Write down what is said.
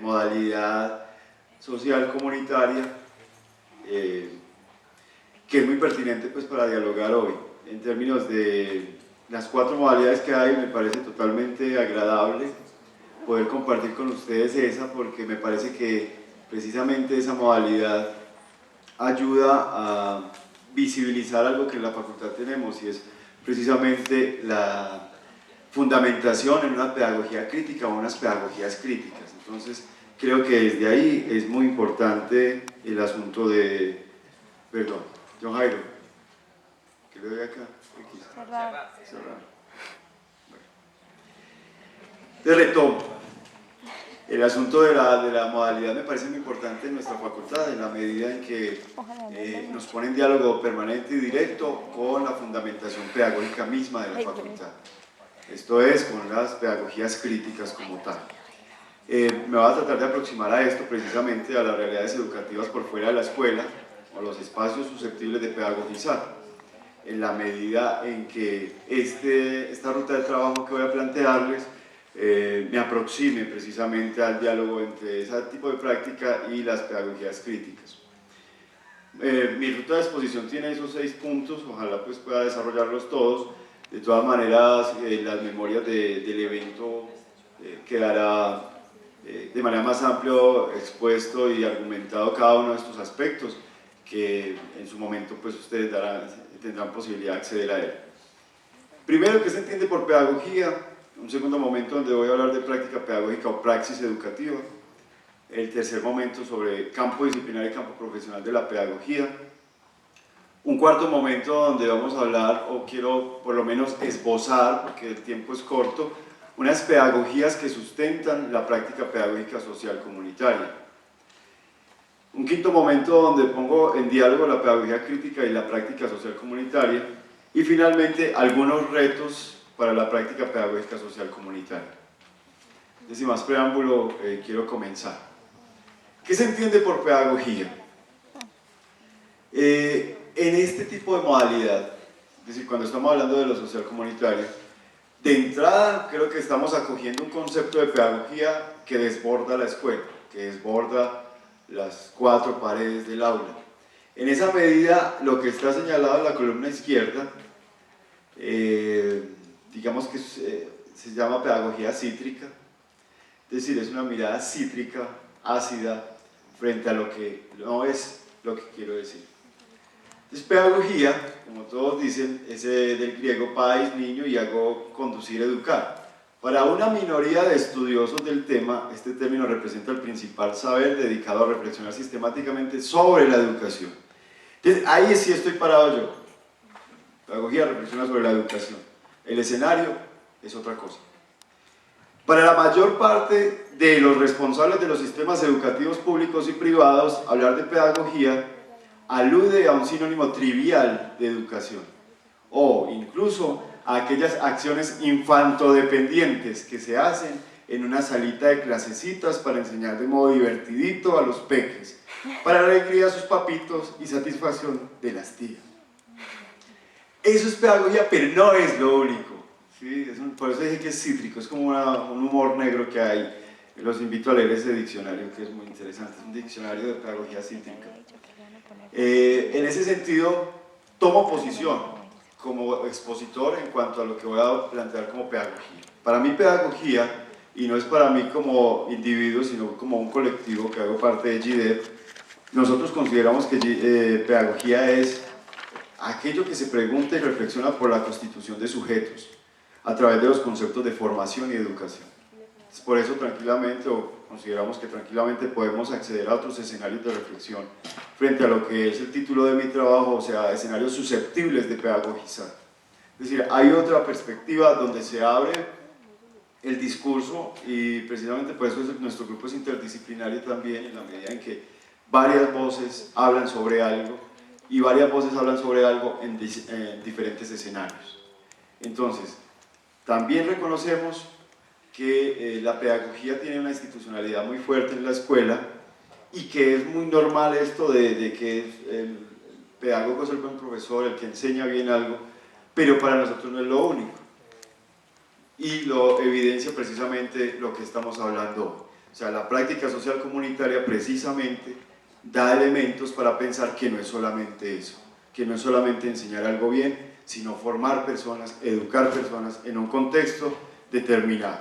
modalidad social comunitaria que es muy pertinente pues para dialogar hoy. En términos de las 4 modalidades que hay, me parece totalmente agradable poder compartir con ustedes esa, porque me parece que precisamente esa modalidad ayuda a visibilizar algo que en la facultad tenemos, y es precisamente la fundamentación en una pedagogía crítica o unas pedagogías críticas. Entonces creo que desde ahí es muy importante el asunto de... Perdón, John Jairo, ¿qué le doy acá? Cerrar. Bueno. De retomo, el asunto de la modalidad me parece muy importante en nuestra facultad, en la medida en que nos pone en diálogo permanente y directo con la fundamentación pedagógica misma de la facultad. Esto es, con las pedagogías críticas como tal. Me voy a tratar de aproximar a esto precisamente a las realidades educativas por fuera de la escuela, o los espacios susceptibles de pedagogizar, en la medida en que esta ruta de trabajo que voy a plantearles me aproxime precisamente al diálogo entre ese tipo de práctica y las pedagogías críticas. Mi ruta de exposición tiene esos 6 puntos, ojalá pues pueda desarrollarlos todos. De todas maneras, las memorias del evento quedará de manera más amplio expuesto y argumentado cada uno de estos aspectos, que en su momento pues ustedes tendrán posibilidad de acceder a él. Primero, ¿qué se entiende por pedagogía? Un segundo momento donde voy a hablar de práctica pedagógica o praxis educativa. El tercer momento sobre campo disciplinar y campo profesional de la pedagogía. Un cuarto momento donde vamos a hablar, o quiero por lo menos esbozar, porque el tiempo es corto, unas pedagogías que sustentan la práctica pedagógica social comunitaria. Un quinto momento donde pongo en diálogo la pedagogía crítica y la práctica social comunitaria. Y finalmente, algunos retos para la práctica pedagógica social comunitaria. Sin más preámbulo, quiero comenzar. ¿Qué se entiende por pedagogía? En este tipo de modalidad, es decir, cuando estamos hablando de lo social comunitario, de entrada creo que estamos acogiendo un concepto de pedagogía que desborda la escuela, que desborda las 4 paredes del aula. En esa medida, lo que está señalado en la columna izquierda, digamos que se llama pedagogía cítrica, es decir, es una mirada cítrica, ácida, frente a lo que no es lo que quiero decir. Entonces, pedagogía, como todos dicen, es del griego pais, niño, y hago, conducir, educar. Para una minoría de estudiosos del tema, este término representa el principal saber dedicado a reflexionar sistemáticamente sobre la educación. Entonces, ahí sí estoy parado yo. Pedagogía reflexiona sobre la educación. El escenario es otra cosa. Para la mayor parte de los responsables de los sistemas educativos públicos y privados, hablar de pedagogía alude a un sinónimo trivial de educación, o incluso a aquellas acciones infantodependientes que se hacen en una salita de clasecitas para enseñar de modo divertidito a los peques, para la alegría de sus papitos y satisfacción de las tías. Eso es pedagogía, pero no es lo único. ¿Sí? Por eso dije que es cítrico, es como un humor negro que hay. Los invito a leer ese diccionario, que es muy interesante, es un diccionario de pedagogía cítrica. En ese sentido, tomo posición como expositor en cuanto a lo que voy a plantear como pedagogía. Para mí pedagogía, y no es para mí como individuo, sino como un colectivo que hago parte de GIDEP, nosotros consideramos que pedagogía es aquello que se pregunta y reflexiona por la constitución de sujetos a través de los conceptos de formación y educación. Por eso tranquilamente, o consideramos que tranquilamente podemos acceder a otros escenarios de reflexión frente a lo que es el título de mi trabajo, o sea, escenarios susceptibles de pedagogizar. Es decir, hay otra perspectiva donde se abre el discurso, y precisamente por eso nuestro grupo es interdisciplinario también, en la medida en que varias voces hablan sobre algo, y varias voces hablan sobre algo en diferentes escenarios. Entonces, también reconocemos que la pedagogía tiene una institucionalidad muy fuerte en la escuela, y que es muy normal esto de que el pedagogo es el buen profesor, el que enseña bien algo, pero para nosotros no es lo único. Y lo evidencia precisamente lo que estamos hablando hoy. O sea, la práctica social comunitaria precisamente da elementos para pensar que no es solamente eso, que no es solamente enseñar algo bien, sino formar personas, educar personas en un contexto determinado.